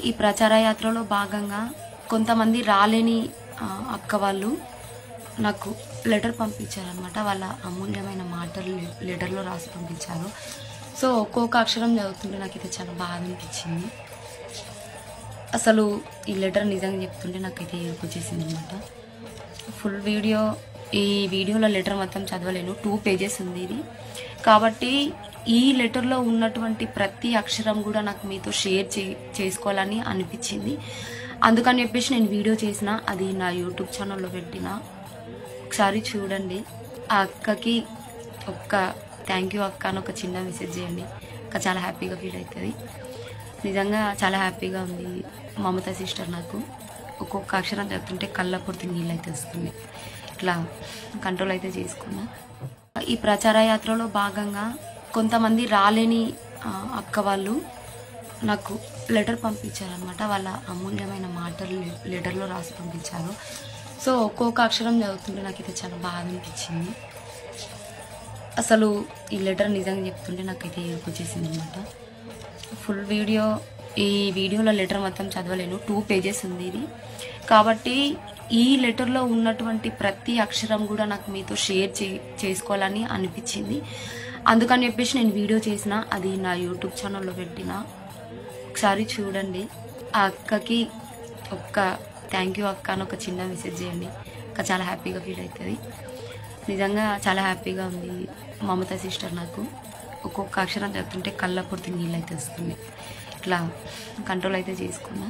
ఈ ప్రచార యాత్రలో భాగంగా కొంతమంది రాలేని అక్క వాళ్ళు నాకు లెటర్ పంపించారనమాట. వాళ్ళ అమూల్యమైన మాటలు లెటర్లో రాసి పంపించారు. సో ఒక్కొక్క అక్షరం చదువుతుంటే నాకైతే చాలా బాధ అనిపించింది. అసలు ఈ లెటర్ నిజంగా చెప్తుంటే నాకైతే ఏడుపు వచ్చేసింది అనమాట. ఫుల్ వీడియో, ఈ వీడియోలో లెటర్ మొత్తం చదవలేను, 2 పేజెస్ ఉంది ఇది. కాబట్టి ఈ లెటర్లో ఉన్నటువంటి ప్రతి అక్షరం కూడా నాకు మీతో షేర్ చేసుకోవాలని అనిపించింది. అందుకని చెప్పేసి నేను వీడియో చేసిన, అది నా యూట్యూబ్ ఛానల్లో పెట్టిన. ఒకసారి చూడండి. ఆ అక్కకి ఒక్క థ్యాంక్ యూ అక్క అని ఒక చిన్న మెసేజ్ చేయండి. అక్క చాలా హ్యాపీగా ఫీల్ అవుతుంది. నిజంగా చాలా హ్యాపీగా ఉంది. మమత సిస్టర్ నాకు ఒక్కొక్క అక్షరం చదువుతుంటే కళ్ళ పొడితే నీళ్ళు అయితే వస్తుంది. ఇట్లా కంట్రోల్ అయితే చేసుకున్నా. ఈ ప్రచార యాత్రలో భాగంగా కొంతమంది రాలేని అక్క వాళ్ళు నాకు లెటర్ పంపించారనమాట. వాళ్ళ అమూల్యమైన మాటలు లెటర్లో రాసి పంపించారు. సో ఒక్కొక్క అక్షరం చదువుతుంటే నాకైతే చాలా బాధ అనిపించింది. అసలు ఈ లెటర్ నిజంగా చెప్తుంటే నాకైతే ఏడుపు వచ్చేసింది అనమాట. ఫుల్ వీడియో, ఈ వీడియోలో లెటర్ మొత్తం చదవలేను, 2 పేజెస్ ఉంది ఇది. కాబట్టి ఈ లెటర్లో ఉన్నటువంటి ప్రతి అక్షరం కూడా నాకు మీతో షేర్ చేసుకోవాలని అనిపించింది. అందుకని చెప్పేసి నేను వీడియో చేసిన, అది నా యూట్యూబ్ ఛానల్లో పెట్టిన. ఒకసారి చూడండి. ఆ అక్కకి ఒక్క థ్యాంక్ యూ అక్క అని ఒక చిన్న మెసేజ్ చేయండి. అక్క చాలా హ్యాపీగా ఫీల్ అవుతుంది. నిజంగా చాలా హ్యాపీగా ఉంది. మమత సిస్టర్ నాకు ఒక్కొక్క అక్షరం చదువుతుంటే కళ్ళ పొడితే నీళ్ళు అయితే వస్తుంది. ఇట్లా కంట్రోల్ అయితే చేసుకున్నా.